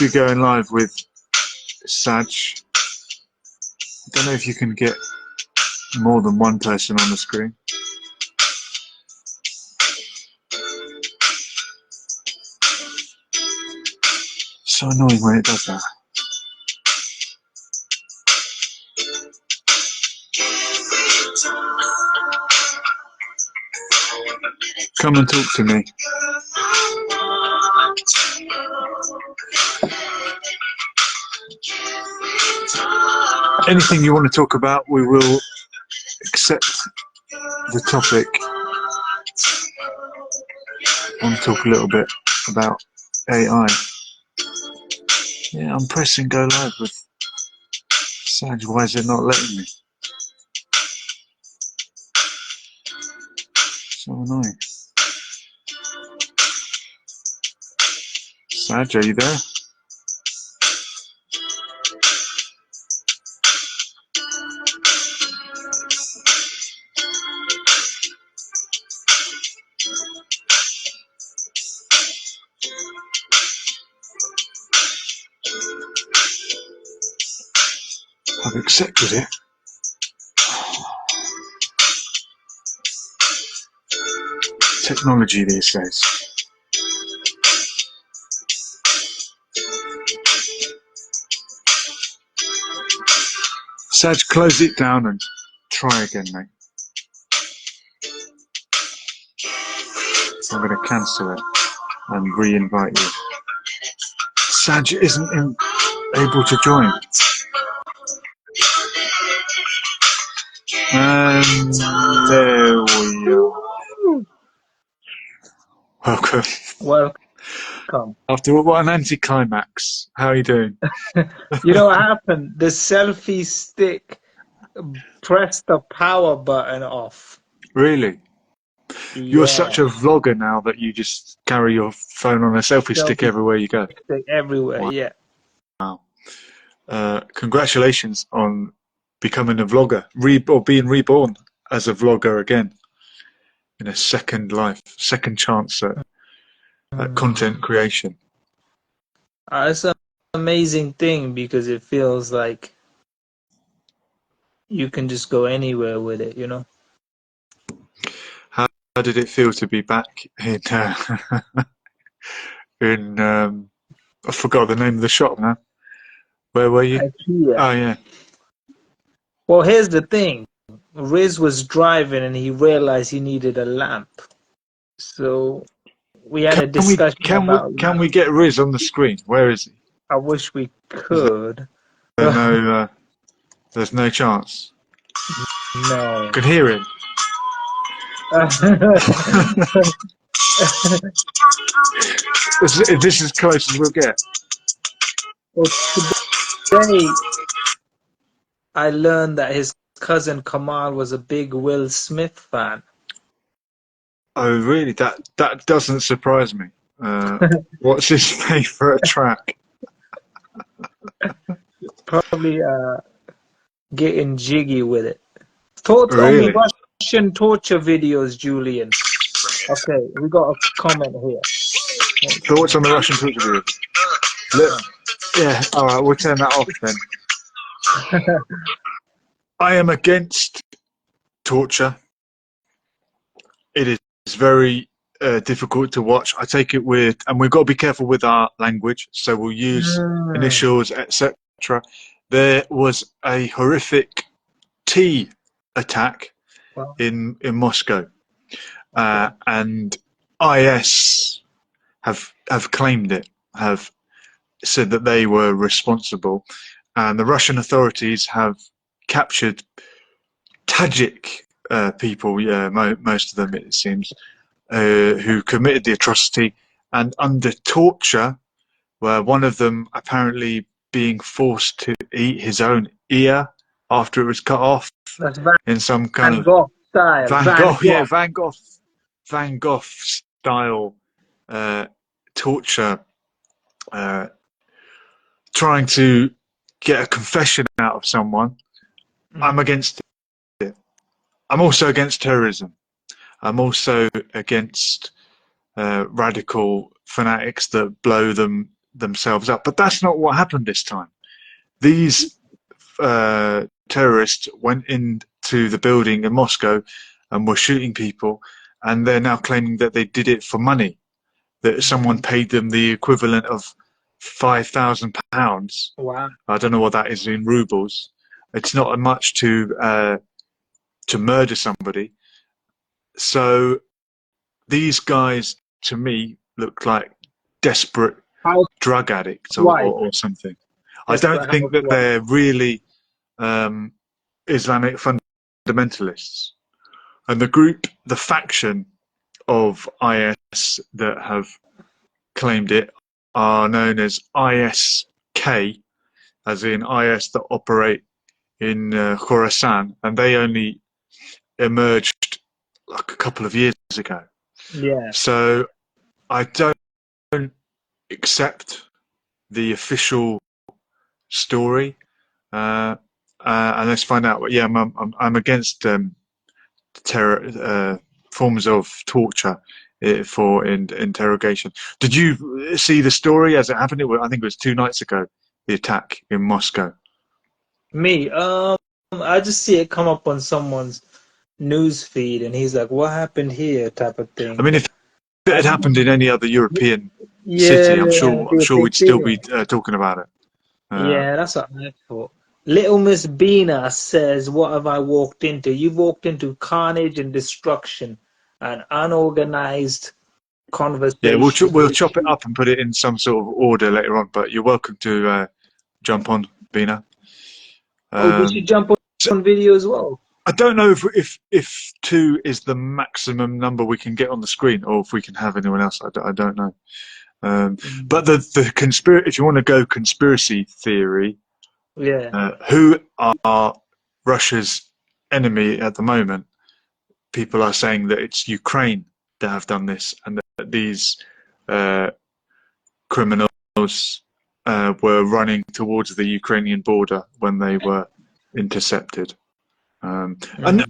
be going live with Saj. I don't know if you can get more than one person on the screen. So annoying when it does that. Come and talk to me. Anything you want to talk about, we will accept the topic. I want to talk a little bit about AI. Yeah, I'm pressing go live with Saj. Why is it not letting me? So annoying. Saj, are you there? I've accepted it. Technology these days. Saj, close it down and try again, mate. I'm going to cancel it and re-invite you. Saj isn't able to join. And there we are. Welcome. Welcome. After all, what an anticlimax. How are you doing? You know what happened? The selfie stick pressed the power button off. Really? Yeah. You're such a vlogger now that you just carry your phone on a selfie stick everywhere you go. Stick everywhere, Wow. yeah. Wow. Congratulations on becoming a vlogger, or being reborn as a vlogger again in a second life, second chance at content creation. It's an amazing thing because it feels like you can just go anywhere with it, you know? How did it feel to be back in I forgot the name of the shop now. Where were you? IKEA. Oh yeah. Well, here's the thing. Riz was driving and he realized he needed a lamp. So we had a discussion about Can we get Riz on the screen? Where is he? I wish we could. There's no chance. No. I could hear him. This is as close as we'll get. Well, today I learned that his cousin Kamal was a big Will Smith fan. Oh, really? That doesn't surprise me. What's his favourite track? Probably getting jiggy with it. Thoughts Really? on Russian torture videos, Julian? Okay, we got a comment here. Thoughts on the Russian torture videos? Look, yeah, alright, we'll turn that off then. I am against torture. It is very difficult to watch. I take it and we've got to be careful with our language, so we'll use initials, etc. There was a horrific tea attack in Moscow, and IS have claimed it, have said that they were responsible, and the Russian authorities have captured Tajik people, most of them it seems, who committed the atrocity, and under torture, where one of them apparently being forced to eat his own ear after it was cut off. That's in some kind Van Gogh style. Van Gogh style torture, trying to get a confession out of someone. I'm against it. I'm also against terrorism. I'm also against radical fanatics that blow themselves up. But that's not what happened this time. These terrorists went into the building in Moscow and were shooting people, and they're now claiming that they did it for money, that someone paid them the equivalent of £5,000. Wow. I don't know what that is in rubles. It's not much to murder somebody. So these guys, to me, look like desperate How? drug addicts Why? or something. I don't think that they're really Islamic fundamentalists. And the faction of IS that have claimed it are known as ISK, as in IS that operate in Khorasan, and they only emerged like a couple of years ago. Yeah. So I don't accept the official story, and let's find out. Yeah, I'm against terror forms of torture for interrogation. Did you see the story as it happened? I think it was 2 nights ago. The attack in Moscow. Me, I just see it come up on someone's news feed, and he's like, "What happened here?" type of thing. I mean, if it had happened in any other European Yeah, city, I'm sure we'd still be talking about it. Yeah, that's what I thought. Little Miss Bina says, "What have I walked into? You've walked into carnage and destruction, and unorganized conversation." Yeah, we'll chop it up and put it in some sort of order later on. But you're welcome to jump on, Bina. Did you jump on video as well? I don't know if 2 is the maximum number we can get on the screen, or if we can have anyone else. I don't know. But the conspiracy, if you want to go conspiracy theory, Yeah. who are Russia's enemy at the moment? People are saying that it's Ukraine that have done this, and that these criminals were running towards the Ukrainian border when they were intercepted. And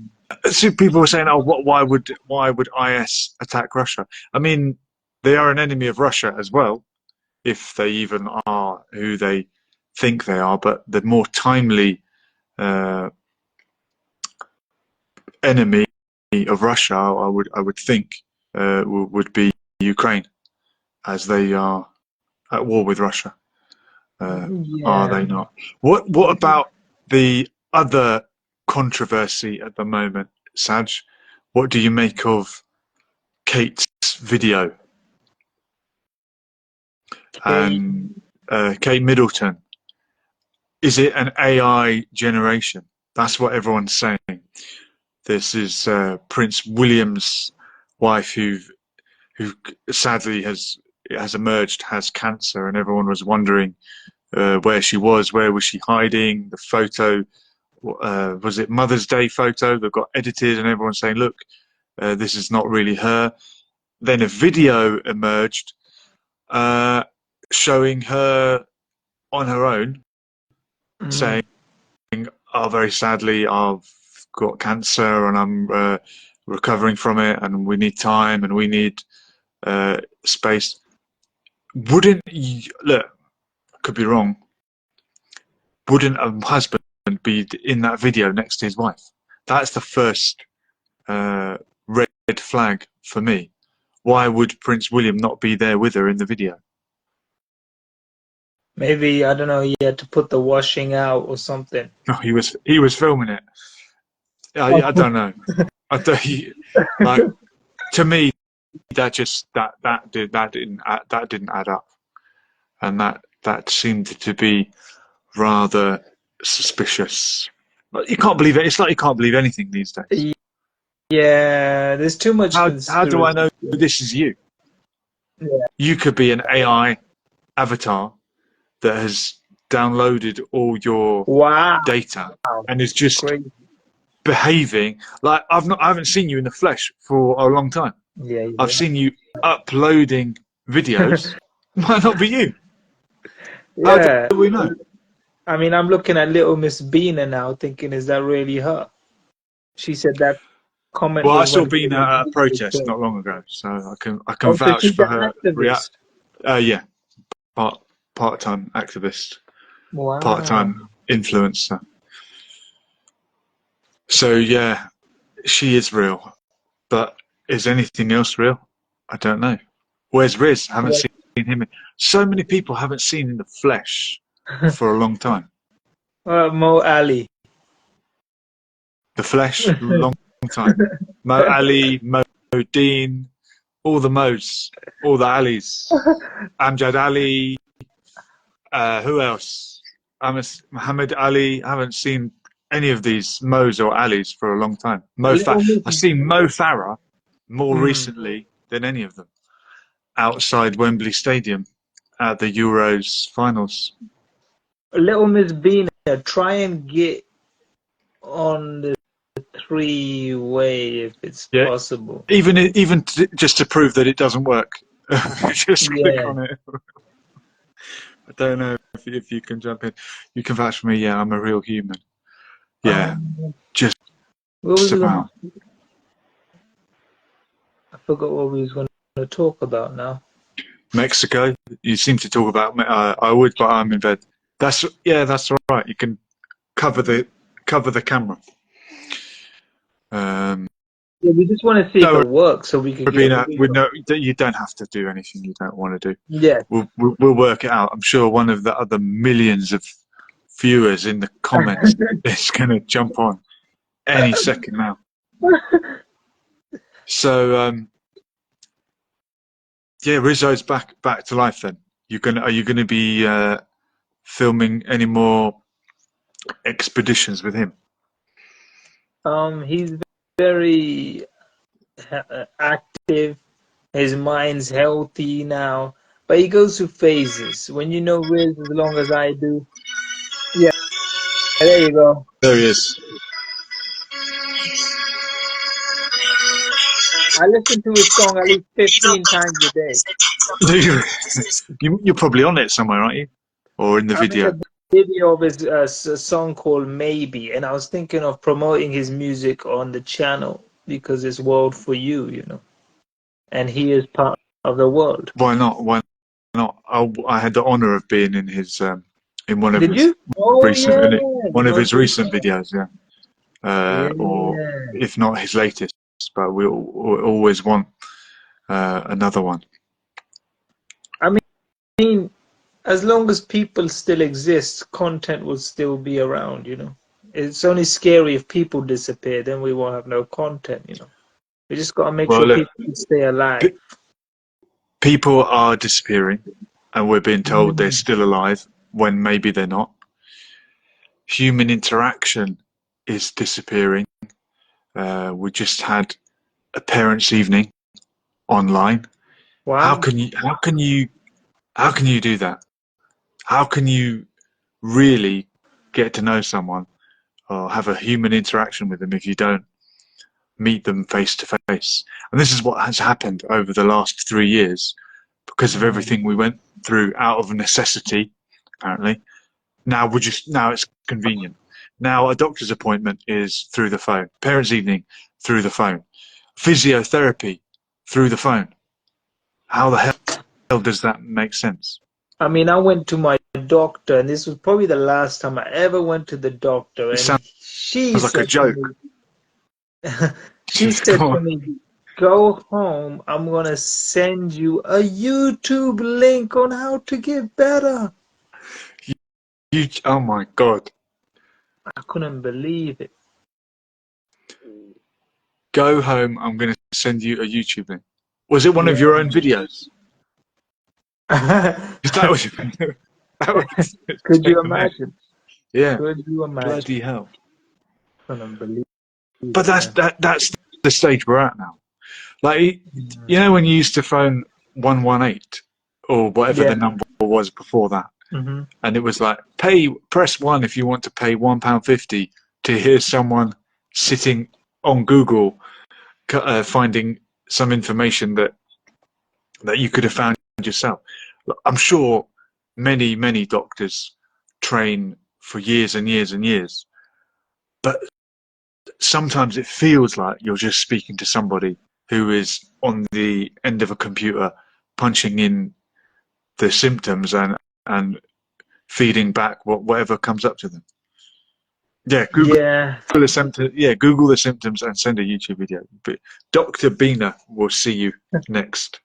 so people were saying, "Oh, why would IS attack Russia?" I mean, they are an enemy of Russia as well, if they even are who they think they are. But the more timely enemy of Russia, I would think, would be Ukraine, as they are at war with Russia. Are they not? What about the other controversy at the moment, Saj? What do you make of Kate's video? And Kate Middleton, is it an AI generation? That's what everyone's saying. This is Prince William's wife, who sadly has emerged, has cancer, and everyone was wondering where she was. Where was she hiding? The photo, was it Mother's Day photo that got edited, and everyone's saying, look, this is not really her. Then a video emerged showing her on her own, saying, "Oh, very sadly, I've got cancer and I'm recovering from it, and we need time and we need space." Wouldn't you, look, I could be wrong, wouldn't a husband be in that video next to his wife? That's the first red flag for me. Why would Prince William not be there with her in the video? Maybe, I don't know, he had to put the washing out or something. No, he was filming it. I don't know. Like, to me, that didn't add up, and that seemed to be rather suspicious. But you can't believe it. It's like you can't believe anything these days. Yeah, there's too much. How do I know this is you? Yeah. You could be an AI avatar that has downloaded all your data and is just behaving like I haven't seen you in the flesh for a long time. Yeah, I've seen you uploading videos. Might not be you. Yeah. How do we know? I mean, I'm looking at Little Miss Bina now, thinking, is that really her? She said that comment. Well, I saw Bina at a protest not long ago, so I can vouch for her. Activist. Yeah, part-time activist, Wow. part-time influencer. So yeah, she is real. But is anything else real? I don't know. Where's Riz? Haven't seen him. So many people haven't seen in the flesh for a long time. Mo Ali. The flesh, long time. Mo Ali, Mo Dean, all the Mo's, all the Alis. Amjad Ali. Who else? Muhammad Ali. I haven't seen any of these Mo's or Alis for a long time. I've seen Mo Farah more recently than any of them outside Wembley Stadium at the Euros finals. Little Miss Bina, try and get on the three-way if it's possible. Even just to prove that it doesn't work. Just click on it. I don't know if you can jump in. You can vouch for me. Yeah, I'm a real human. Yeah, just about. I forgot what we was going to talk about now. Mexico. You seem to talk about. I would, but I'm in bed. That's all right. You can cover the camera. Yeah, we just want to see if it works, so we can. You don't have to do anything you don't want to do. Yeah, we'll work it out. I'm sure one of the other millions of viewers in the comments is going to jump on any second now. So Rizzo's back to life. Then are you gonna be filming any more expeditions with him? He's very active. His mind's healthy now, but he goes through phases. When you know Riz as long as I do, yeah, there you go. There he is. I listen to his song at least 15 times a day. Do you? You're probably on it somewhere, aren't you? Or in the video? In the video of his a song called Maybe, and I was thinking of promoting his music on the channel because it's World for You, you know, and he is part of the world. Why not? Why not? I had the honor of being in his in one of Did his you? recent one of his recent videos, or if not his latest, but we always want another one. I mean, as long as people still exist, content will still be around, you know. It's only scary if people disappear, then we won't have no content, you know. We just got to make sure people stay alive. People are disappearing, and we're being told they're still alive when maybe they're not. Human interaction is disappearing. We just had a parents' evening online. Wow. How can you do that? How can you really get to know someone or have a human interaction with them if you don't meet them face to face? And this is what has happened over the last 3 years because of everything we went through out of necessity, apparently. Now it's convenient. Now a doctor's appointment is through the phone. Parents' evening through the phone. Physiotherapy through the phone. How the hell does that make sense? I mean, I went to my doctor, and this was probably the last time I ever went to the doctor. And she sounds like a joke. She said to me, "Go home. I'm gonna send you a YouTube link on how to get better." Oh my God! I couldn't believe it. Go home. I'm going to send you a YouTube link. Was it one of your own videos? Could you imagine? Yeah. Could you imagine? Bloody hell! Couldn't believe it. But that's the stage we're at now. Like you know when you used to phone 118 or whatever the number was before that. Mm-hmm. And it was like, press 1 if you want to pay £1.50 to hear someone sitting on Google finding some information that you could have found yourself. I'm sure many doctors train for years and years and years, but sometimes it feels like you're just speaking to somebody who is on the end of a computer punching in the symptoms and and feeding back whatever comes up to them. Yeah, Google Yeah. the symptoms. Yeah, Google the symptoms and send a YouTube video. But Dr. Bina will see you next.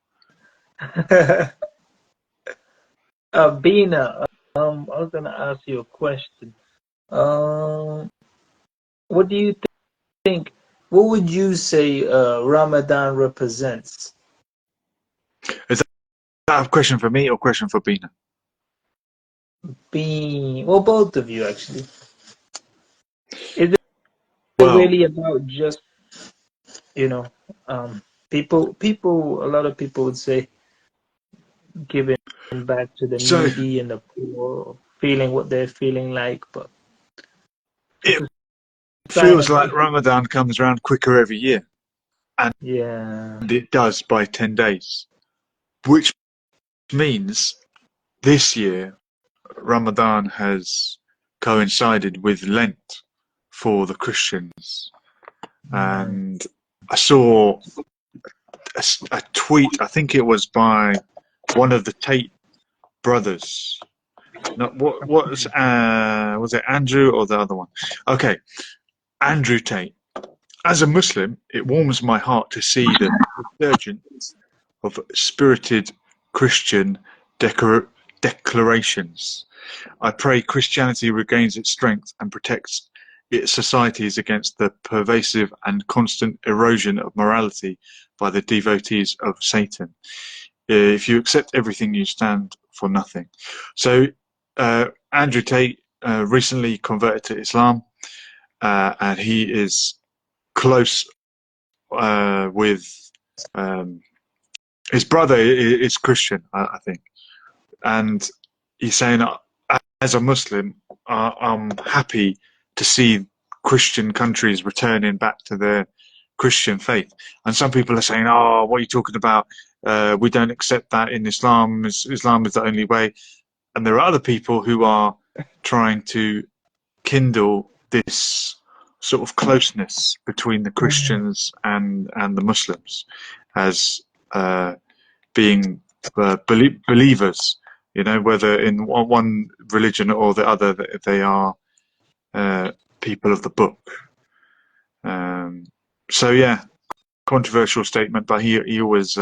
Bina, I was gonna ask you a question. What do you think? What would you say Ramadan represents? Is that a question for me or a question for Bina? Well, both of you actually. Is it Well, really about just, you know, a lot of people would say giving back to the so needy and the poor, feeling what they're feeling like, but it's it a sign feels of like Ramadan comes around quicker every year, and yeah. it does by 10 days, which means this year Ramadan has coincided with Lent for the Christians. And I saw a tweet, I think it was by one of the Tate brothers. No, what was it Andrew or the other one? Okay, Andrew Tate. As a Muslim, it warms my heart to see the resurgence of spirited Christian declarations. I pray Christianity regains its strength and protects its societies against the pervasive and constant erosion of morality by the devotees of Satan. If you accept everything, you stand for nothing. So, Andrew Tate recently converted to Islam, and he is close with his brother is Christian, I think, and he's saying, as a Muslim, I'm happy to see Christian countries returning back to their Christian faith. And some people are saying, "Oh, what are you talking about? We don't accept that in Islam. Islam is the only way." And there are other people who are trying to kindle this sort of closeness between the Christians and the Muslims as being believers, you know, whether in one religion or the other, they are people of the book. So yeah, controversial statement, but he always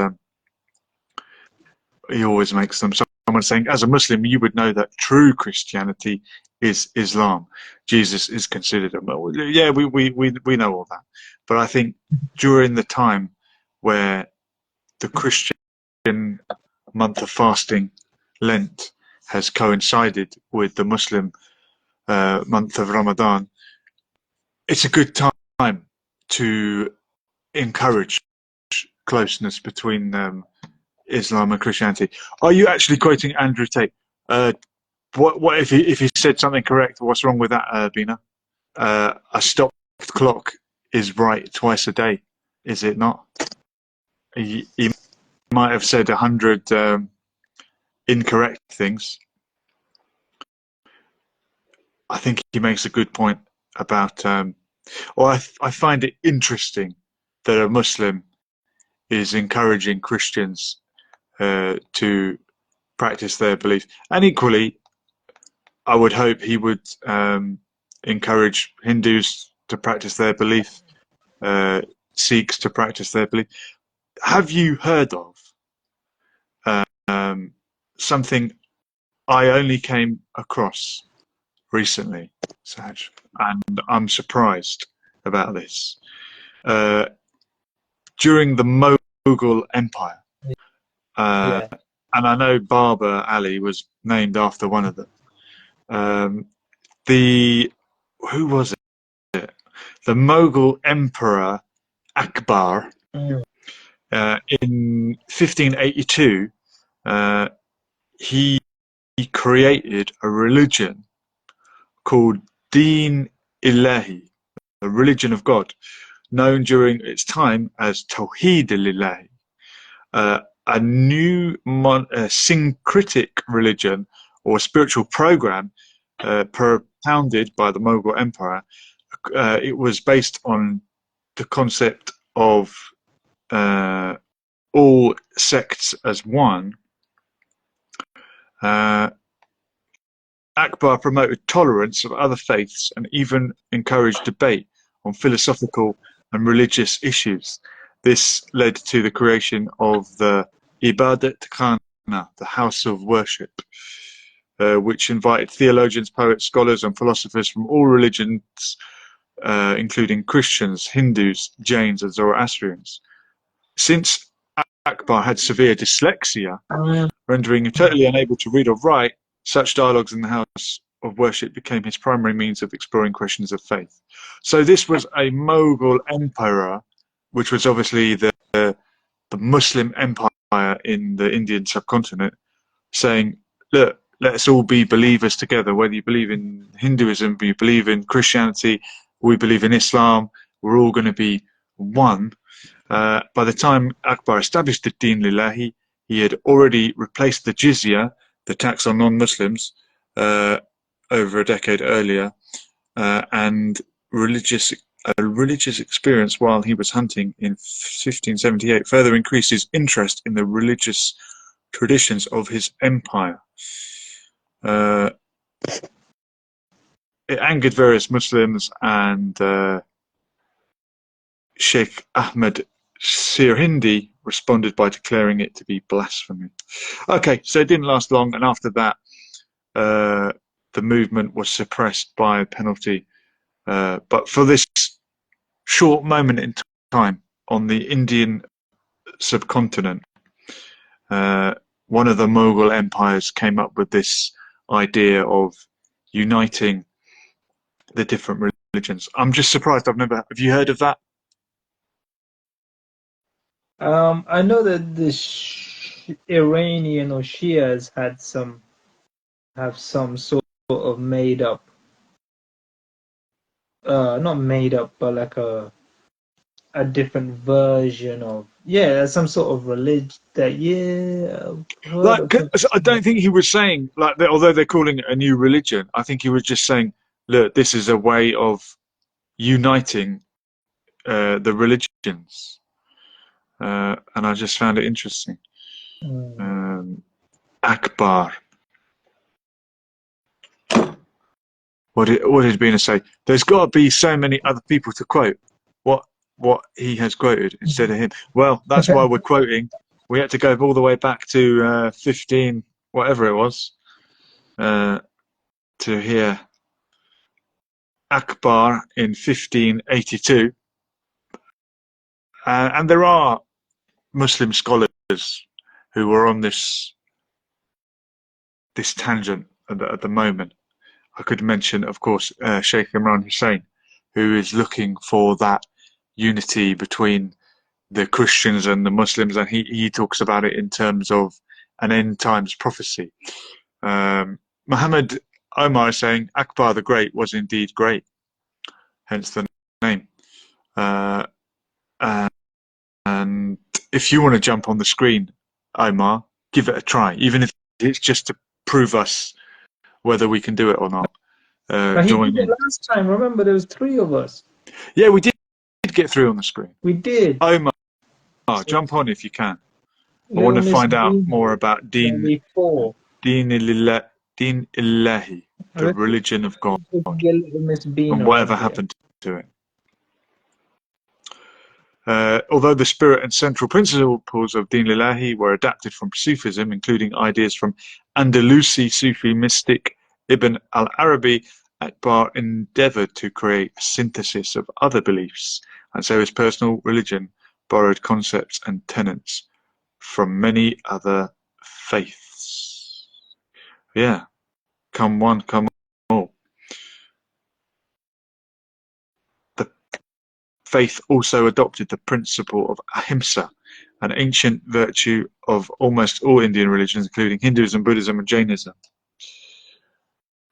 makes them. Someone saying, as a Muslim, you would know that true Christianity is Islam. Jesus is considered a yeah. We know all that, but I think during the time where the Christian month of fasting, Lent, has coincided with the Muslim month of Ramadan, it's a good time to encourage closeness between Islam and Christianity. Are you actually quoting Andrew Tate? What if he said something correct? What's wrong with that, Bina? A stopped clock is right twice a day, is it not? He might have said 100 incorrect things. I think he makes a good point about. I find it interesting that a Muslim is encouraging Christians to practice their belief, and equally, I would hope he would encourage Hindus to practice their belief, Sikhs to practice their belief. Have you heard of something I only came across recently, Saj, and I'm surprised about this? During the Mughal Empire, Yeah. and I know Baba Ali was named after one of them. Who was it? The Mughal Emperor Akbar, in 1582, he created a religion called Deen Ilahi, the religion of God, known during its time as Tawheed Ilahi, a new syncretic religion or spiritual program propounded by the Mughal Empire. It was based on the concept of all sects as one, Akbar promoted tolerance of other faiths and even encouraged debate on philosophical and religious issues. This led to the creation of the Ibadat Khana, the house of worship, which invited theologians, poets, scholars, and philosophers from all religions, including Christians, Hindus, Jains, and Zoroastrians. Since Akbar had severe dyslexia, rendering him totally unable to read or write, such dialogues in the house of worship became his primary means of exploring questions of faith. So this was a Mughal emperor, which was obviously the Muslim empire in the Indian subcontinent, saying, look, let's all be believers together, whether you believe in Hinduism, you believe in Christianity, we believe in Islam, we're all going to be one. By the time Akbar established the Din Lillahi, he had already replaced the jizya, the tax on non-Muslims, over a decade earlier, and a religious experience while he was hunting in 1578 further increased his interest in the religious traditions of his empire. It angered various Muslims, and Sheikh Ahmed Sirhindi responded by declaring it to be blasphemy. Okay, so it didn't last long, and after that, the movement was suppressed by penalty. But for this short moment in time on the Indian subcontinent, one of the Mughal empires came up with this idea of uniting the different religions. I'm just surprised have you heard of that? I know that the Iranian or Shias have some sort of made up, not made up, but like a different version of, some sort of religion that, Like, I don't think he was saying, like, although they're calling it a new religion, I think he was just saying, look, this is a way of uniting the religions. And I just found it interesting. Akbar. What did Bina say? There's got to be so many other people to quote what he has quoted instead of him. Well, that's why we're quoting. We had to go all the way back to 15, whatever it was, to hear Akbar in 1582. And there are Muslim scholars who were on this tangent at the moment. I could mention, of course, Sheikh Imran Hussein, who is looking for that unity between the Christians and the Muslims, and he talks about it in terms of an end times prophecy. Muhammad Omar is saying Akbar the Great was indeed great, hence the name. And if you want to jump on the screen, Omar, give it a try, even if it's just to prove us whether we can do it or not. He did it last time. Remember, there was 3 of us. Yeah, we did get 3 on the screen. We did. Omar, jump on if you can. I want to find out more about Din Illahi, the religion of God, and whatever happened to it. Although the spirit and central principles of Din Lillahi were adapted from Sufism, including ideas from Andalusi Sufi mystic Ibn al-Arabi, Akbar endeavoured to create a synthesis of other beliefs, and so his personal religion borrowed concepts and tenets from many other faiths. Yeah, come one, come all. The faith also adopted the principle of ahimsa, an ancient virtue of almost all Indian religions, including Hinduism, Buddhism, and Jainism.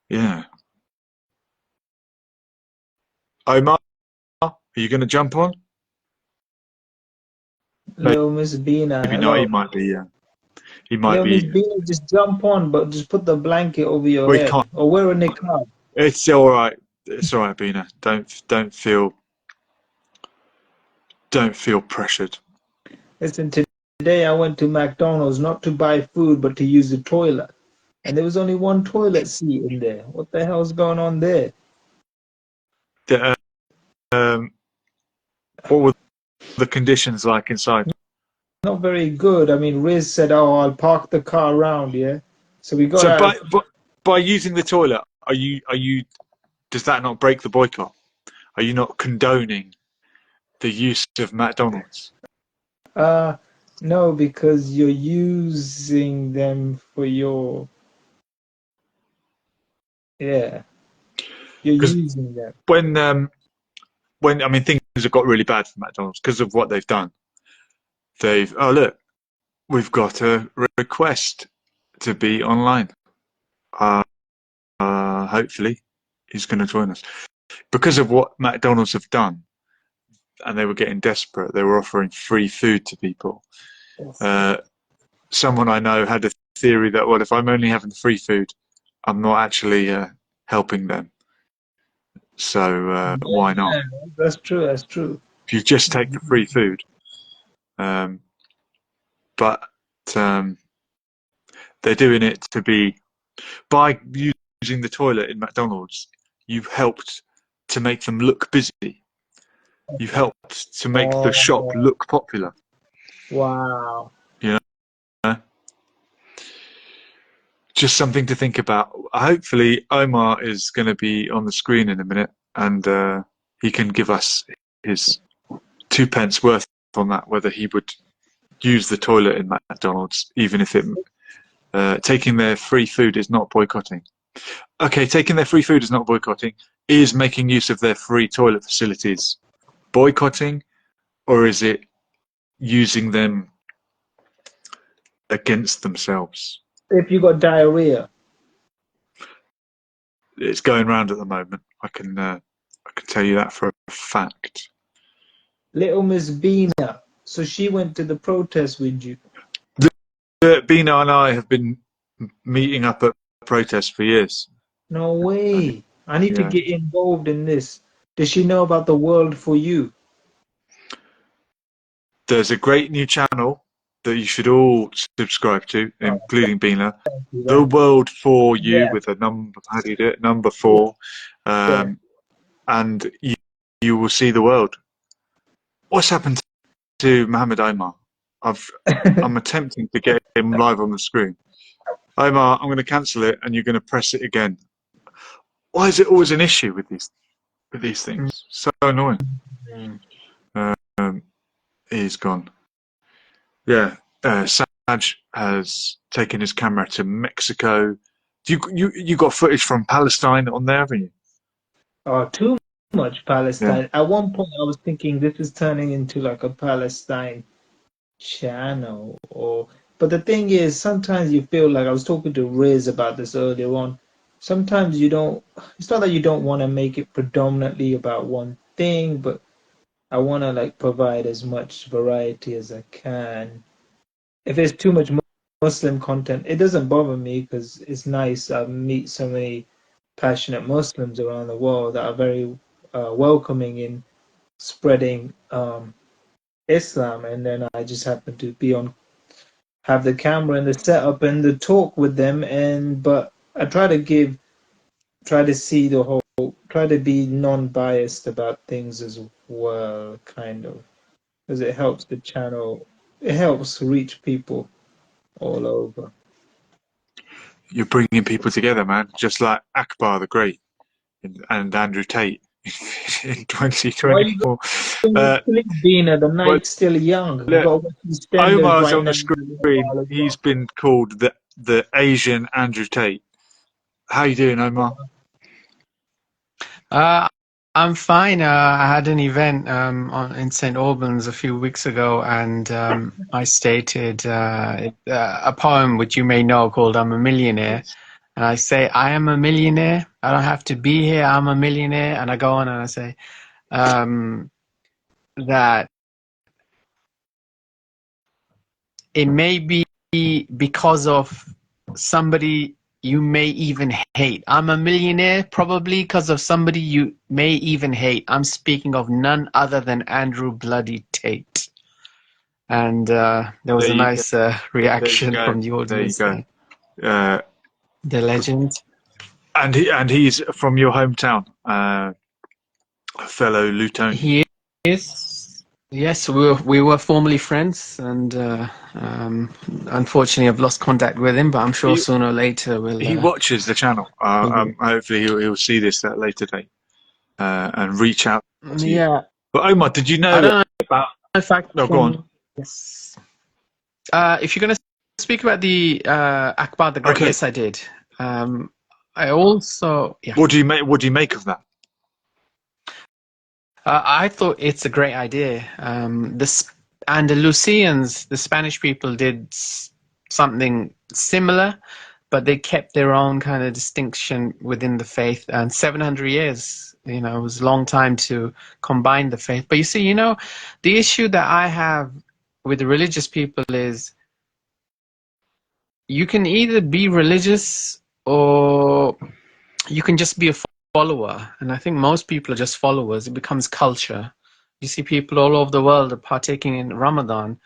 Yeah. Omar, are you going to jump on? Little Miss Bina. Maybe not, he might be, yeah. He might Little Miss Bina, just jump on, but just put the blanket over your head. Can't. Or wear a niqab. It's alright. It's alright, Bina. Don't feel pressured. Listen, today I went to McDonald's not to buy food, but to use the toilet. and there was only one toilet seat in there. What the hell's going on there? The, um, what were the conditions like inside? Not very good. I mean, Riz said, "Oh, I'll park the car around." Yeah, so we got So out. by using the toilet, are you does that not break the boycott? Are you not condoning the use of McDonald's? Uh, no, because you're using them for your, yeah, you're Because using them. when I mean things have got really bad for McDonald's because of what they've done. Oh look, we've got a request to be online. Uh, hopefully he's going to join us because of what McDonald's have done, and they were getting desperate. They were offering free food to people. Yes. Someone I know had a theory that, well, if I'm only having free food, I'm not actually helping them. So why not? Yeah, that's true. That's true. If you just take the free food, but um, they're doing it to be by using the toilet in McDonald's. You've helped to make them look busy. You've helped to make the shop Oh, look popular. wow. You know, just something to think about. Hopefully, Omar is going to be on the screen in a minute, and he can give us his 2p worth on that. Whether he would use the toilet in McDonald's, even if it taking their free food is not boycotting. Okay, taking their free food is not boycotting. Is making use of their free toilet facilities boycotting, or is it using them against themselves? If you got diarrhea, It's going round at the moment. I can tell you that for a fact. little Miss Bina, so she went to the protest with you. Bina and I have been meeting up at protests for years. No way. I need to Yeah. get involved in this. Does she know about the World for You? There's a great new channel that you should all subscribe to, Oh, including Bina. thank you, The man. World for You Yeah, with a number. How do you do it? Number 4, yeah. and you will see the world. What's happened to Mohammed Omar? I'm attempting to get him live on the screen. Omar, I'm going to cancel it, and you're going to press it again. Why is it always an issue with these things? So annoying. He's gone. Yeah, Saj has taken his camera to Mexico. You got footage from Palestine on there, haven't you? Oh, too much Yeah. Palestine. At one point, I was thinking this is turning into like a Palestine channel, or. But the thing is, sometimes you feel like I was talking to Riz about this earlier on. Sometimes you don't. It's not that you don't want to make it predominantly about one thing, but I want to like provide as much variety as I can. If there's too much Muslim content, it doesn't bother me because it's nice. I meet so many passionate Muslims around the world that are very welcoming in spreading Islam, and then I just happen to be on, have the camera and the setup and the talk with them, and but I try to see the whole, try to be non-biased about things as well, kind of, because it helps the channel, it helps reach people all over. You're bringing people together, man. Just like Akbar the Great and Andrew Tate in Why are you 2024. going to sleep, Dina? The But night's still young. We look, got EastEnders Omar's right on now the as screen. well. He's been called the Asian Andrew Tate. How you doing, Omar? Uh, I'm fine. I had an event in St. Albans a few weeks ago, and I stated a poem which you may know called "I'm a Millionaire." And I say, "I am a millionaire. I don't have to be here. I'm a millionaire." And I go on and I say that it may be because of somebody you may even hate. I'm a millionaire probably because of somebody you may even hate. I'm speaking of none other than Andrew Bloody Tate. And there was There a you nice go. There you reaction go. from the There you audience go. there. The legend. And he's from your hometown, fellow Luton. He is. Yes, we were formerly friends, and unfortunately, I've lost contact with him. But I'm sure He, sooner or later he watches the channel. Hopefully, he'll see this at a later date and reach out to you. Yeah, But Omar, did you I know don't know about? if I No, go on. can. Yes. If you're going to speak about the Akbar the Great, Okay. yes, I did. I also, yeah. What do you make? What do you make of that? I thought it's a great idea. Andalusians, the Spanish people, did something similar, but they kept their own kind of distinction within the faith. And 700 years, it was a long time to combine the faith. But you see, the issue that I have with the religious people is you can either be religious or you can just be a follower. And I think most people are just followers. It becomes culture. You see people all over the world are partaking in Ramadan,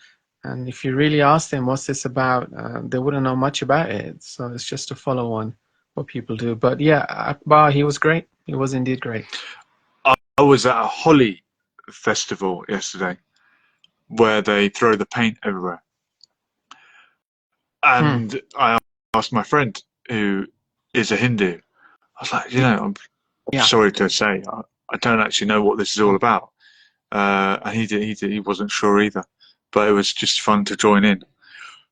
and if you really ask them what's this about, they wouldn't know much about it. So it's just to follow on what people do. But yeah, Akbar, he was great. He was indeed great. I was at a Holi festival yesterday where they throw the paint everywhere. And I asked my friend who is a Hindu, I was like, I'm sorry to say, I don't actually know what this is all about. And he wasn't sure either, but it was just fun to join in.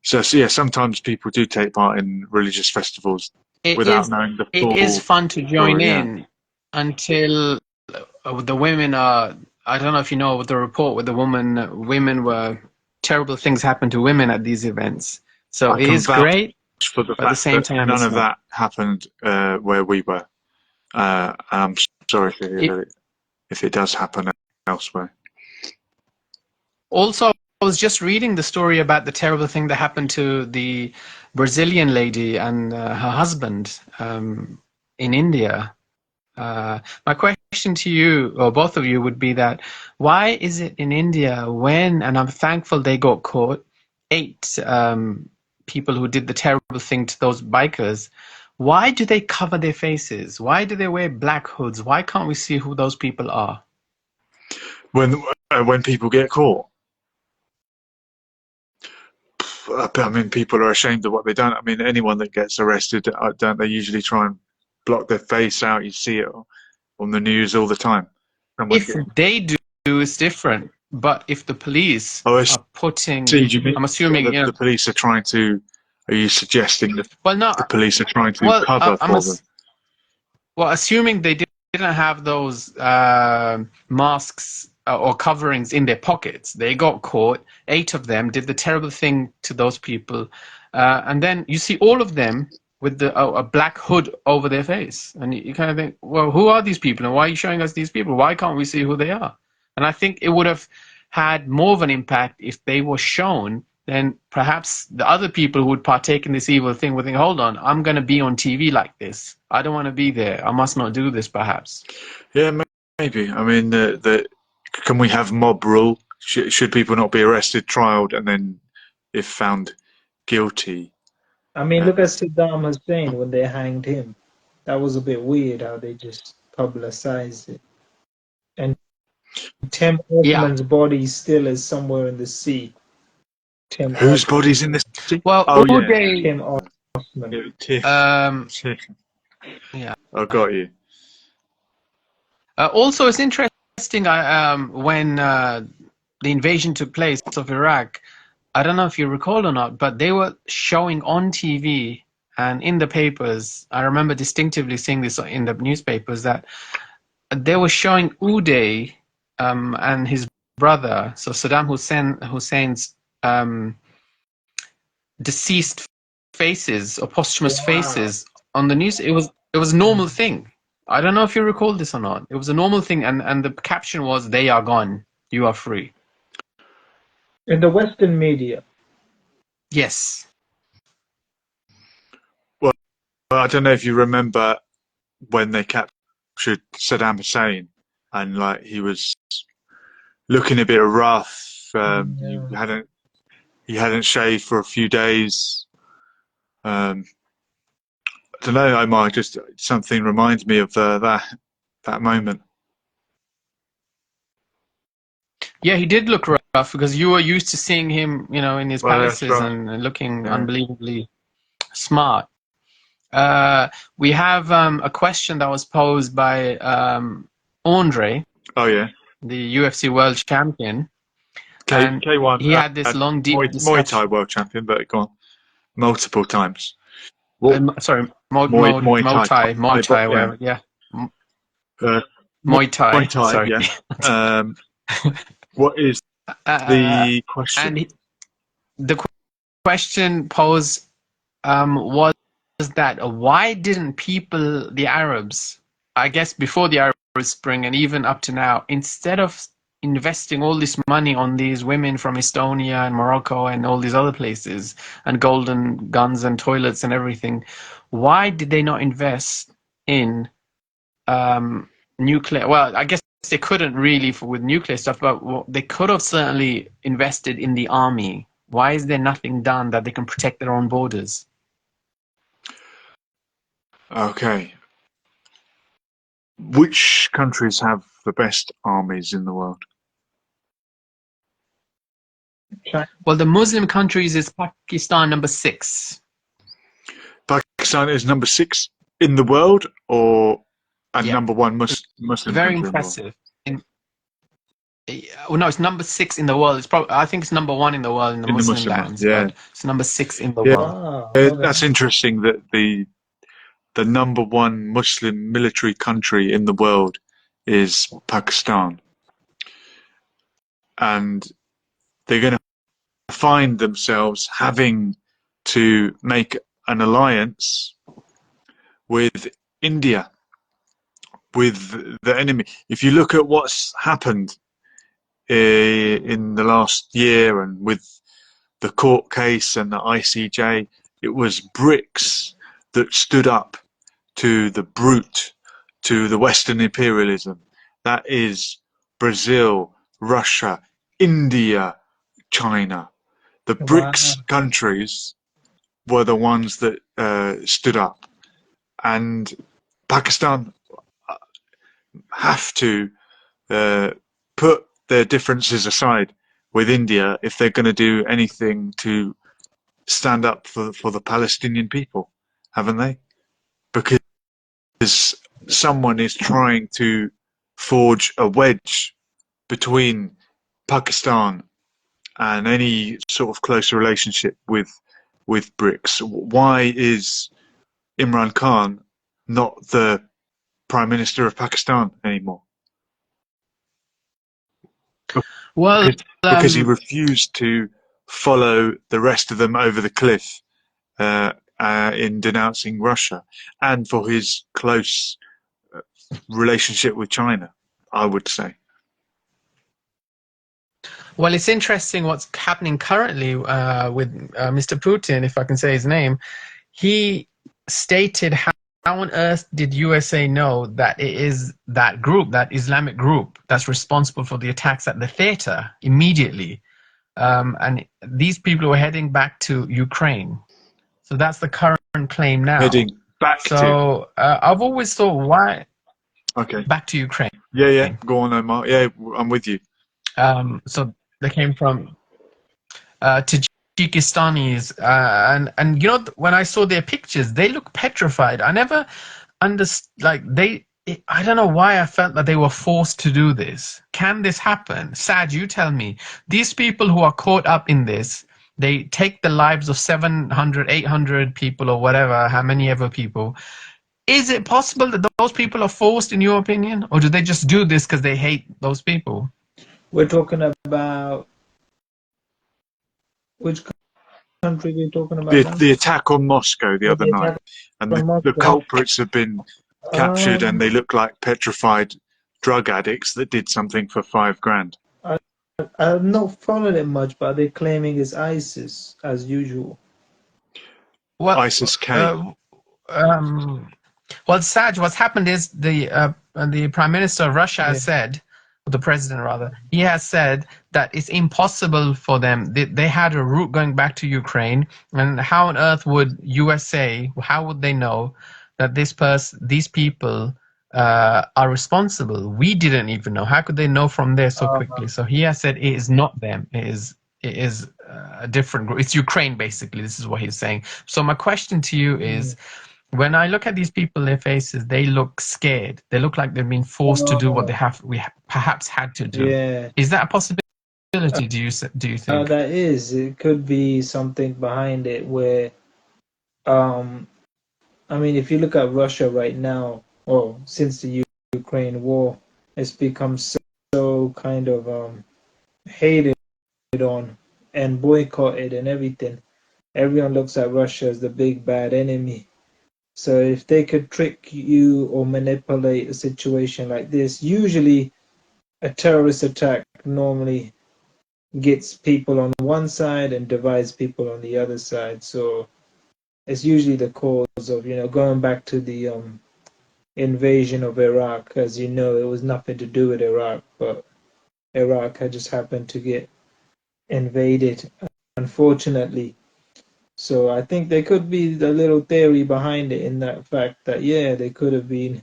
So yeah, sometimes people do take part in religious festivals without knowing the full. It is fun to join in until the women are. I don't know if you know the report with the women were terrible things happen to women at these events. So it is great, for the but at the same time, none of that happened where we were. I'm sorry to hear that if it does happen elsewhere. Also, I was just reading the story about the terrible thing that happened to the Brazilian lady and her husband in India. My question to you, or both of you, would be that why is it in India when, and I'm thankful they got caught, 8 people who did the terrible thing to those bikers, why do they cover their faces? Why do they wear black hoods? Why can't we see who those people are? When people get caught, I mean, people are ashamed of what they've done. I mean, anyone that gets arrested, don't they usually try and block their face out? You see it on the news all the time. If they do, it's different. But if the police are putting, I'm assuming the police are trying to. Are you suggesting that the police are trying to cover for them? Well, assuming they didn't have those masks or coverings in their pockets, they got caught. 8 of them did the terrible thing to those people, and then you see all of them with a black hood over their face, and you kind of think, well, who are these people, and why are you showing us these people? Why can't we see who they are? And I think it would have had more of an impact if they were shown. Then perhaps the other people who would partake in this evil thing would think, hold on, I'm going to be on TV like this. I don't want to be there. I must not do this, perhaps. Yeah, maybe. I mean, can we have mob rule? Should people not be arrested, trialed, and then, if found guilty? I mean, look at Saddam Hussein when they hanged him. That was a bit weird how they just publicized it. And Tim Osman's body still is somewhere in the sea. Whose body's in the sea? Well, Uday. Tim Osman. Yeah. I got you. Also, it's interesting when the invasion took place of Iraq. I don't know if you recall or not, but they were showing on TV and in the papers. I remember distinctively seeing this in the newspapers that they were showing Uday and his brother, so Saddam Hussein's deceased faces or posthumous faces on the news. It was a normal thing. I don't know if you recall this or not. It was a normal thing, and the caption was, "They are gone. You are free." In the Western media. Yes. Well, I don't know if you remember when they captured Saddam Hussein, and like he was looking a bit rough. He hadn't shaved for a few days. don't know, Omar. Just something reminds me of that moment. Yeah, he did look rough because you were used to seeing him, you know, in his Well, that's palaces right. and looking Yeah. unbelievably smart. We have a question that was posed by Andre, Oh yeah. the UFC world champion, and K1. he had this long, deep Muay Thai discussion. world champion, but gone multiple times. What Sorry, Muay Thai? Muay Thai, Yeah. whatever. Yeah, Uh, Muay Thai. Muay Thai. Sorry. Yeah. What is the question? And the question posed was that why didn't people, the Arabs, I guess before the Arab Spring and even up to now, instead of investing all this money on these women from Estonia and Morocco and all these other places and golden guns and toilets and everything, why did they not invest in nuclear? Well, I guess they couldn't really with nuclear stuff, but they could have certainly invested in the army. Why is there nothing done that they can protect their own borders? Okay. Which countries have the best armies in the world? Well, the Muslim countries is Pakistan number 6. Pakistan is number 6 in the world, and Yeah. number 1 Muslim Very country impressive. Well, no, it's number 6 in the world. It's probably, I think it's number 1 in the world in the Muslim lands. Yeah. But it's number 6 in the Yeah. world. Wow. That's interesting that the number 1 Muslim military country in the world is Pakistan, and they're going to find themselves having to make an alliance with India, with the enemy. If you look at what's happened in the last year and with the court case and the ICJ, it was BRICS that stood up to the brute, to the Western imperialism. That is Brazil, Russia, India, China. The BRICS countries were the ones that stood up, and Pakistan have to put their differences aside with India if they're going to do anything to stand up for the Palestinian people, haven't they? Because someone is trying to forge a wedge between Pakistan and any sort of closer relationship with BRICS. Why is Imran Khan not the Prime Minister of Pakistan anymore? Well, Because he refused to follow the rest of them over the cliff in denouncing Russia, and for his close relationship with China, I would say. Well, it's interesting what's happening currently with Mr. Putin, if I can say his name. He stated how on earth did USA know that it is that group, that Islamic group, that's responsible for the attacks at the theater immediately. And these people were heading back to Ukraine. So that's the current claim now. Heading back to... I've always thought, why... Okay. Back to Ukraine. Yeah. Go on, Omar. Yeah, I'm with you. So they came from Tajikistanis, and you know, when I saw their pictures, they look petrified. I never understood, I don't know why I felt that they were forced to do this. Can this happen? Sad, you tell me. These people who are caught up in this, they take the lives of 700, 800 people or whatever, how many ever people. Is it possible that those people are forced, in your opinion? Or do they just do this because they hate those people? We're talking about... Which country we're talking about? The attack on Moscow the other night. And the culprits have been captured, and they look like petrified drug addicts that did something for $5,000. I've not followed it much, but they're claiming it's ISIS, as usual. Well, ISIS-K. Well, Saj, what's happened is the Prime Minister of Russia has said the president rather, he has said that it's impossible for them. They had a route going back to Ukraine, and how on earth would USA? How would they know that these people are responsible? We didn't even know. How could they know from there so quickly? So he has said it is not them. It is a different group. It's Ukraine, basically. This is what he's saying. So my question to you is, when I look at these people, their faces, they look scared. They look like they've been forced to do what we perhaps had to do. Yeah. Is that a possibility? Do you think? That is. It could be something behind it where, I mean, if you look at Russia right now, or since the Ukraine war, it's become so kind of hated on and boycotted and everything. Everyone looks at Russia as the big bad enemy. So if they could trick you or manipulate a situation like this, usually a terrorist attack normally gets people on one side and divides people on the other side. So it's usually the cause of, going back to the invasion of Iraq. As you know, it was nothing to do with Iraq, but Iraq had just happened to get invaded, unfortunately. So I think there could be the little theory behind it, in that fact that, yeah, there could be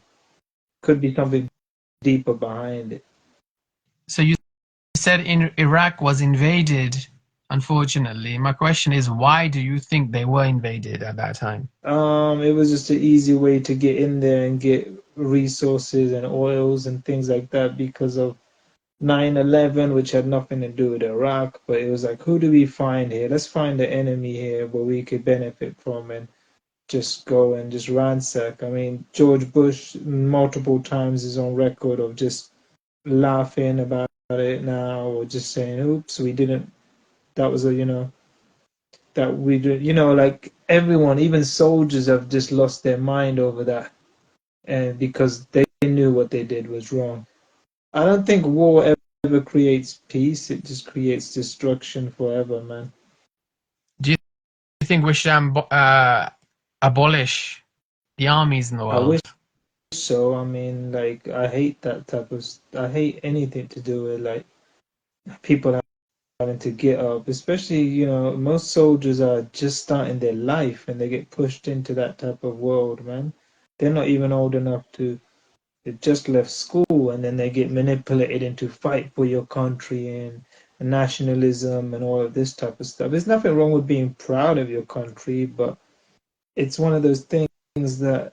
something deeper behind it. So you said Iraq was invaded, unfortunately. My question is, why do you think they were invaded at that time? It was just an easy way to get in there and get resources and oils and things like that because of 9/11, which had nothing to do with Iraq, but it was like, who do we find here? Let's find the enemy here where we could benefit from and just go and just ransack. I mean, George Bush multiple times is on record of just laughing about it now, or just saying, oops, we didn't, that was that we did, like everyone, even soldiers have just lost their mind over that. And because they knew what they did was wrong. I don't think war ever creates peace. It just creates destruction forever, man. Do you think we should abolish the armies in the world? I wish so. I mean, like, I hate I hate anything to do with, like, people having to get up, especially, most soldiers are just starting their life and they get pushed into that type of world, man. They're not even old enough to. They just left school and then they get manipulated into fight for your country and nationalism and all of this type of stuff. There's nothing wrong with being proud of your country, but it's one of those things that,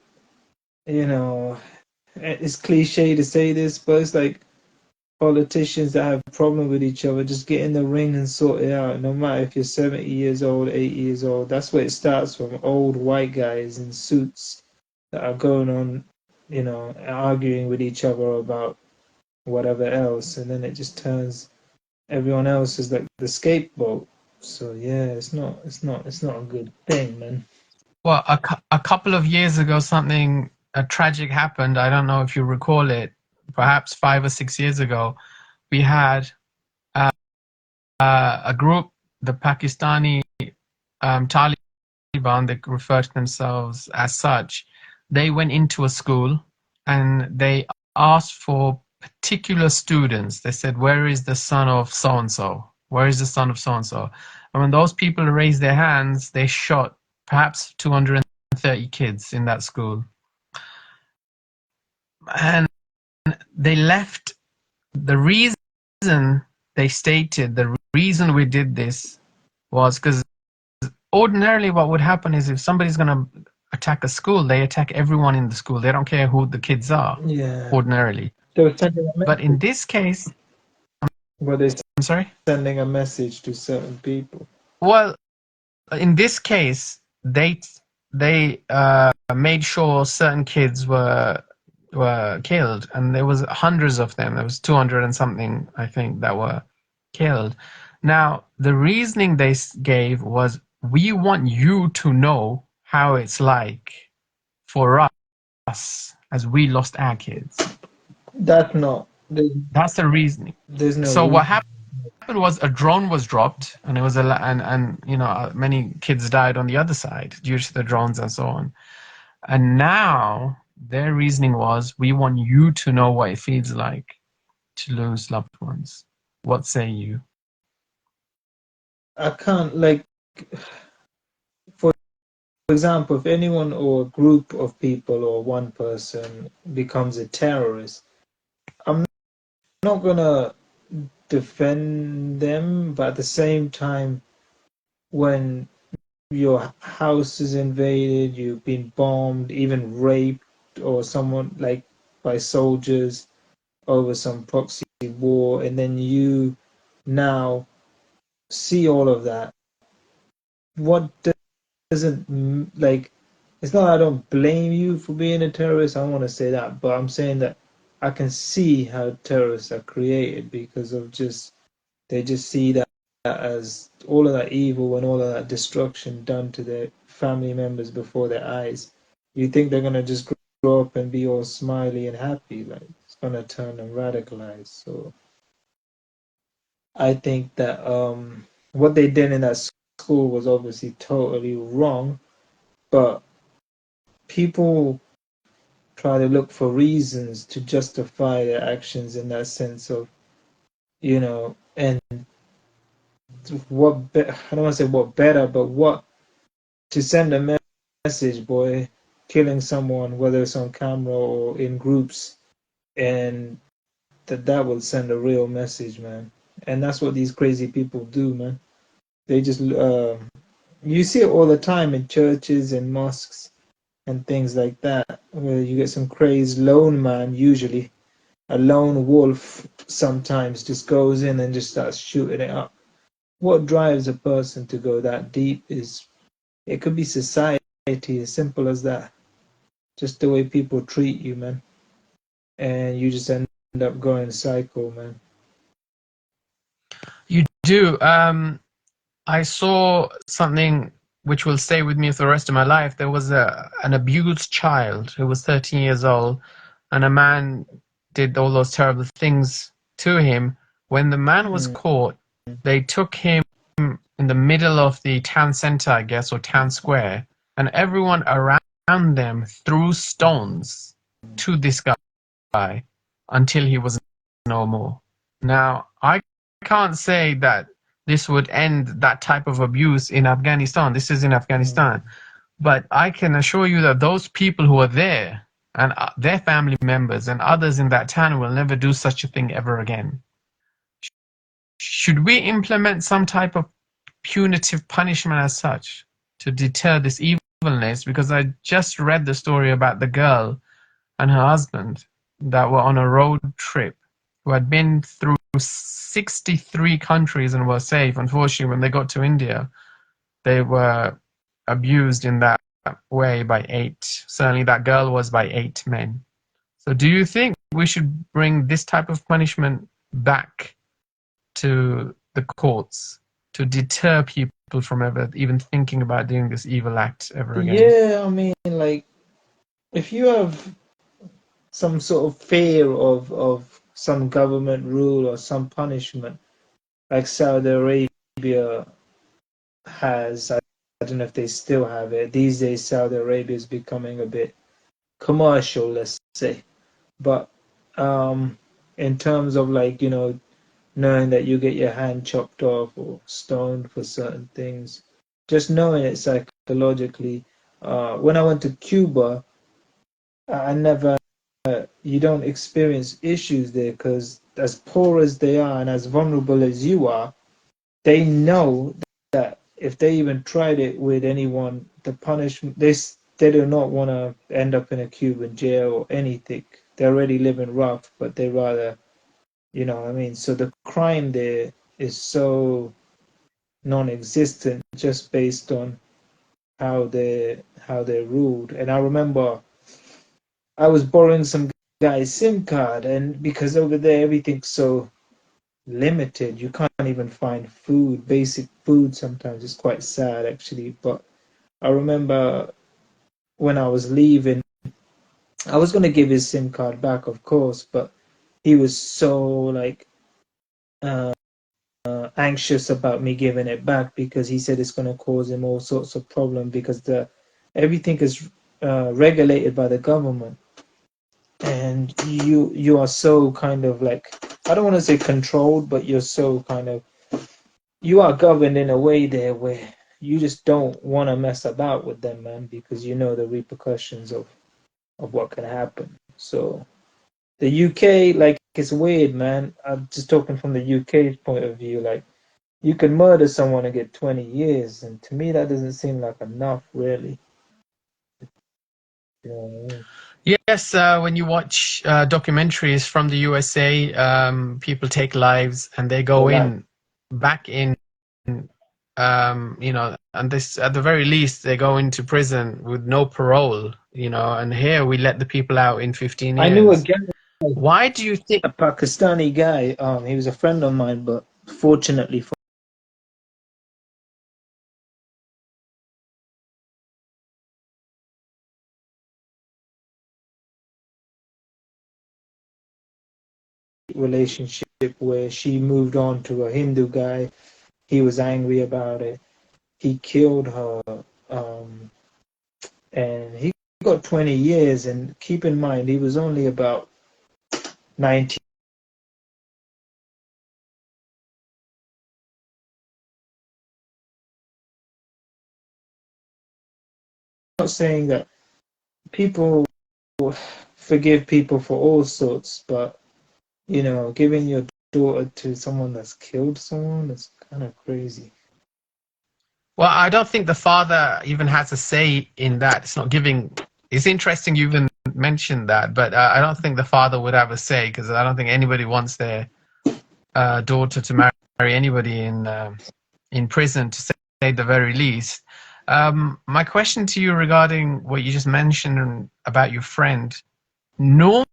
it's cliche to say this, but it's like politicians that have a problem with each other, just get in the ring and sort it out. No matter if you're 70 years old, 80 years old, that's where it starts from. Old white guys in suits that are going on, arguing with each other about whatever else, and then it just turns everyone else is like the scapegoat. So yeah, it's not a good thing, man. Well, a couple of years ago, something tragic happened. I don't know if you recall it. Perhaps 5 or 6 years ago, we had a group, the Pakistani Taliban, they refer to themselves as such. They went into a school and they asked for particular students. They said, where is the son of so-and-so? Where is the son of so-and-so? And when those people raised their hands, they shot perhaps 230 kids in that school. And they left. The reason they stated, the reason we did this was because ordinarily what would happen is if somebody's going to attack a school, they attack everyone in the school. They don't care who the kids are, ordinarily. But in this case... But they're I'm sorry? sending a message to certain people. Well, in this case, they made sure certain kids were killed, and there was hundreds of them. There was 200 and something, I think, that were killed. Now, the reasoning they gave was, we want you to know how it's like for us as we lost our kids. That's the reasoning. There's no so reason. What happened was a drone was dropped, and it was many kids died on the other side due to the drones and so on. And now their reasoning was, we want you to know what it feels like to lose loved ones. What say you? I can't, like, for example, if anyone or a group of people or one person becomes a terrorist, I'm not gonna defend them, but at the same time, when your house is invaded, you've been bombed, even raped, or someone like by soldiers over some proxy war, and then you now see all of that. What doesn't, like, it's not I don't blame you for being a terrorist. I don't want to say that, but I'm saying that I can see how terrorists are created because of just they just see that as all of that evil and all of that destruction done to their family members before their eyes. You think they're gonna just grow up and be all smiley and happy? Like it's gonna turn them radicalized. So I think that what they did in that school was obviously totally wrong, but people try to look for reasons to justify their actions in that sense of, and I don't want to say what better, but what to send a message, boy, killing someone, whether it's on camera or in groups, and that will send a real message, man. And that's what these crazy people do, man. They just, you see it all the time in churches and mosques and things like that, where you get some crazed lone man, usually a lone wolf, sometimes just goes in and just starts shooting it up. What drives a person to go that deep is it could be society, as simple as that. Just the way people treat you, man, and you just end up going psycho, man. You do. I saw something which will stay with me for the rest of my life. There was an abused child who was 13 years old, and a man did all those terrible things to him. When the man was caught, they took him in the middle of the town center, I guess, or town square, and everyone around them threw stones to this guy until he was no more. Now, I can't say that this would end that type of abuse in Afghanistan. This is in Afghanistan. But I can assure you that those people who are there and their family members and others in that town will never do such a thing ever again. Should we implement some type of punitive punishment as such to deter this evilness? Because I just read the story about the girl and her husband that were on a road trip who had been through 63 countries and were safe. Unfortunately, when they got to India, they were abused in that way by 8. Certainly that girl was by 8 men. So do you think we should bring this type of punishment back to the courts to deter people from ever even thinking about doing this evil act ever again? Yeah, I mean, like, if you have some sort of fear of some government rule or some punishment, like Saudi Arabia has, I don't know if they still have it. These days, Saudi Arabia is becoming a bit commercial, let's say. But in terms of, like, knowing that you get your hand chopped off or stoned for certain things, just knowing it psychologically. When I went to Cuba, I never, you don't experience issues there because as poor as they are and as vulnerable as you are, they know that if they even tried it with anyone, the punishment, they do not want to end up in a Cuban jail or anything. They're already living rough, but they rather, you know what I mean? So the crime there is so non-existent just based on how they're ruled. And I remember I was borrowing some guy's SIM card, and because over there everything's so limited, you can't even find food, basic food sometimes. It's quite sad actually. But I remember when I was leaving, I was gonna give his SIM card back, of course, but he was so like anxious about me giving it back because he said it's gonna cause him all sorts of problem because everything is regulated by the government, and you are so kind of like I don't want to say controlled, but you're so kind of, you are governed in a way there where you just don't want to mess about with them, man, because you know the repercussions of what can happen. So the UK, like, it's weird, man. I'm just talking from the UK's point of view. Like, you can murder someone and get 20 years, and to me, that doesn't seem like enough, really. You know what I mean? Yes, when you watch documentaries from the USA, people take lives and they go back in, you know, and this, at the very least, they go into prison with no parole, you know, and here we let the people out in 15 years. I knew a guy, Why do you think? a Pakistani guy. He was a friend of mine, but fortunately for relationship where she moved on to a Hindu guy. He was angry about it. He killed her, and he got 20 years. And keep in mind, he was only about 19. I'm not saying that people forgive people for all sorts, but you know, giving your daughter to someone that's killed someone is kind of crazy. Well, I don't think the father even has a say in that. It's not giving. It's interesting you even mentioned that, but I don't think the father would have a say, because I don't think anybody wants their daughter to marry anybody in prison, to say the very least. My question to you regarding what you just mentioned about your friend: normally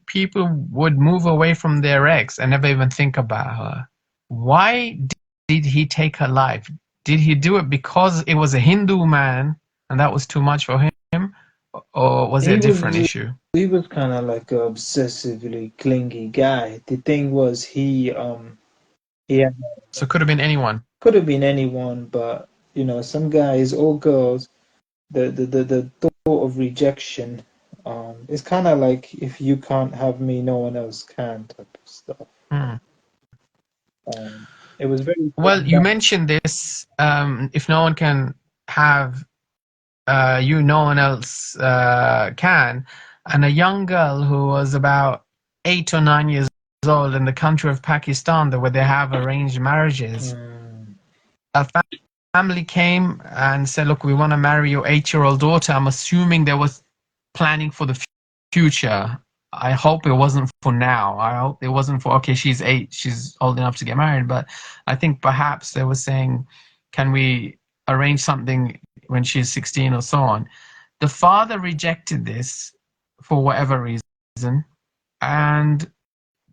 people would move away from their ex and never even think about her. Why did he take her life? Did he do it because it was a Hindu man and that was too much for him? Or was it a different issue? He was kind of like an obsessively clingy guy. The thing was, yeah, So it could have been anyone. could have been anyone, but you know, some guys or girls, the thought of rejection, it's kind of like, if you can't have me, no one else can, type of stuff. Hmm. It was very Well, you mentioned this. If no one can have you, no one else can. And a young girl who was about 8 or 9 years old in the country of Pakistan, where they have arranged marriages, a family came and said, look, we want to marry your 8-year-old daughter. I'm assuming they was planning for the future. I hope it wasn't for now. I hope it wasn't for, okay, she's 8, she's old enough to get married. But I think perhaps they were saying, can we arrange something when she's 16 or so on? The father rejected this for whatever reason. And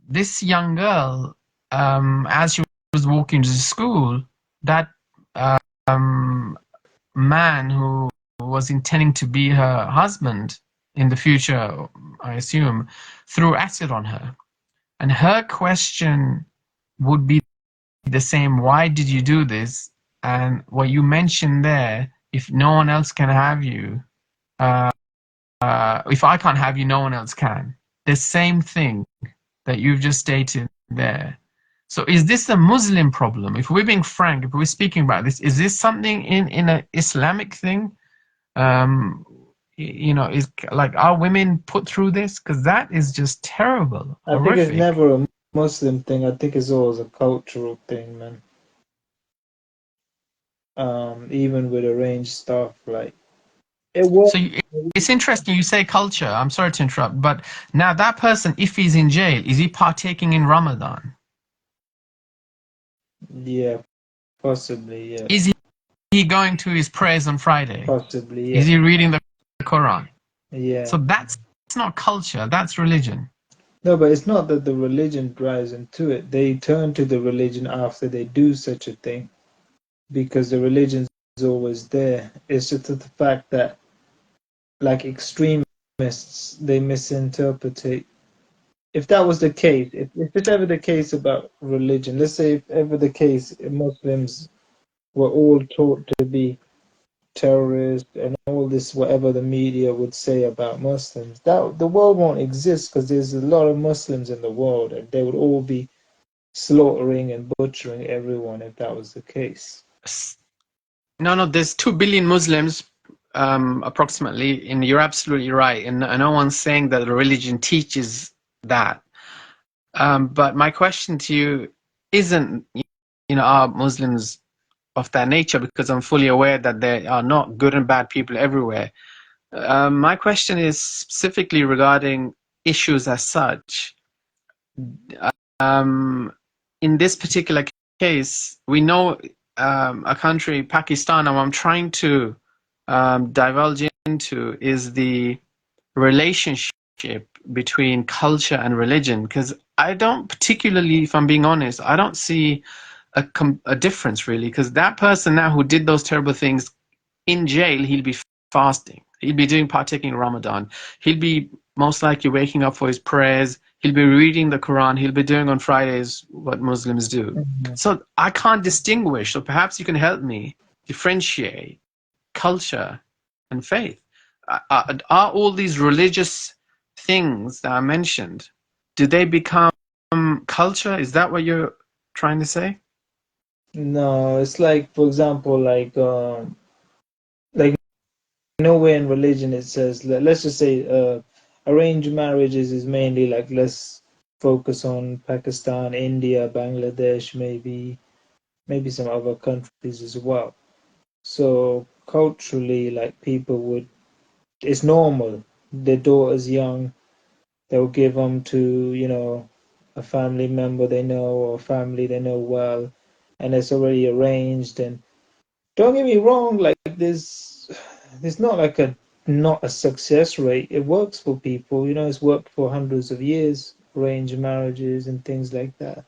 this young girl, as she was walking to school, that man who was intending to be her husband in the future, I assume, threw acid on her. And her question would be the same: why did you do this? And what you mentioned there, if no one else can have you, if I can't have you, no one else can. The same thing that you've just stated there. So is this a Muslim problem? If we're being frank, if we're speaking about this, is this something in an Islamic thing? You know, is like, are women put through this? Because that is just terrible. I think it's never a Muslim thing. I think it's always a cultural thing, man. Even with arranged stuff, like it was. So it's interesting you say culture. I'm sorry to interrupt, but now that person, if he's in jail, is he partaking in Ramadan? Yeah, possibly. Yeah. Is he going to his prayers on Friday? Possibly. Yeah. Is he reading the Quran? Yeah. So that's not culture. That's religion. No, but it's not that the religion drives them to it. They turn to the religion after they do such a thing, because the religion is always there. It's just the fact that, like, extremists, they misinterpret it. If that was the case, if it's ever the case about religion, let's say if ever the case, Muslims were all taught to be terrorist and all this, whatever the media would say about Muslims, that the world won't exist because there's a lot of Muslims in the world, and they would all be slaughtering and butchering everyone if that was the case. No, there's 2 billion Muslims, approximately, and you're absolutely right. And no one's saying that the religion teaches that. But my question to you isn't, are Muslims of that nature? Because I'm fully aware that there are not good and bad people everywhere. My question is specifically regarding issues as such. In this particular case, we know a country, Pakistan, and what I'm trying to divulge into is the relationship between culture and religion, because I don't particularly, if I'm being honest, I don't see a difference really, because that person now who did those terrible things in jail, he'll be fasting, he'll be partaking in Ramadan, he'll be most likely waking up for his prayers, he'll be reading the Quran, he'll be doing on Fridays what Muslims do. Mm-hmm. So I can't distinguish. So perhaps you can help me differentiate culture and faith. Are all these religious things that I mentioned, do they become culture? Is that what you're trying to say? No, it's like, for example, like nowhere in religion it says, let's just say arranged marriages is mainly like, let's focus on Pakistan, India, Bangladesh, maybe some other countries as well. So culturally, like people would, it's normal. Their daughter's young, they'll give them to, a family member they know or a family they know well, and it's already arranged. And don't get me wrong, like there's not a success rate. It works for people, it's worked for hundreds of years, arranged marriages and things like that.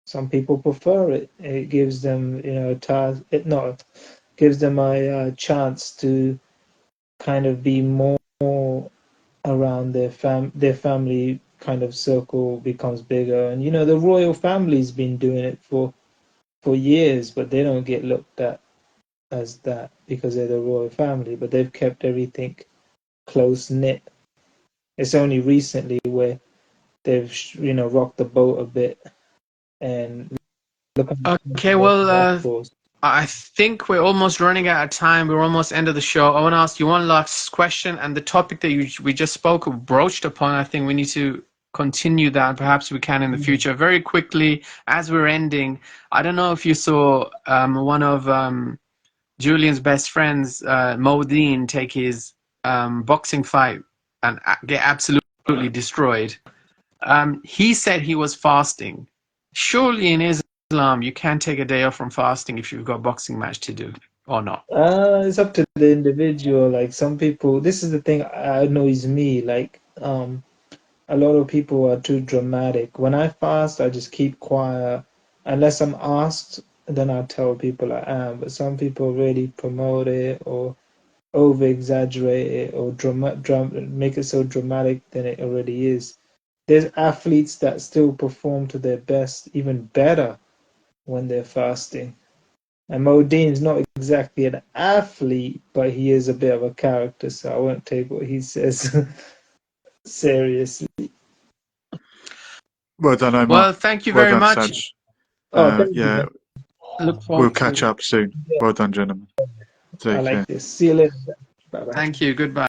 Some people prefer it. It gives them, a task. It not gives them a chance to kind of be more around their family kind of circle becomes bigger. And the royal family's been doing it for years, but they don't get looked at as that because they're the royal family, but they've kept everything close knit. It's only recently where they've rocked the boat a bit and look at Okay, well, I think we're almost running out of time. We're almost end of the show. I want to ask you one last question, and the topic that we just broached upon, I think we need to continue that. Perhaps we can in the future. Very quickly, as we're ending, I don't know if you saw one of Julian's best friends, Modine, take his boxing fight and get absolutely destroyed. He said he was fasting. Surely in Islam, you can take a day off from fasting if you've got a boxing match to do, or not? It's up to the individual. Like some people, this is the thing annoys me. Like a lot of people are too dramatic. When I fast, I just keep quiet. Unless I'm asked, then I tell people I am. But some people really promote it or over exaggerate it or make it so dramatic than it already is. There's athletes that still perform to their best, even better when they're fasting. And Modine's not exactly an athlete, but he is a bit of a character, so I won't take what he says seriously. Well done, Omar. Well, thank you Well very done, much. Saj. Thank you, Yeah, man. Look forward we'll catch to up soon. Well done, gentlemen. I Take care. like this. See you later. Bye bye. Thank you. Goodbye.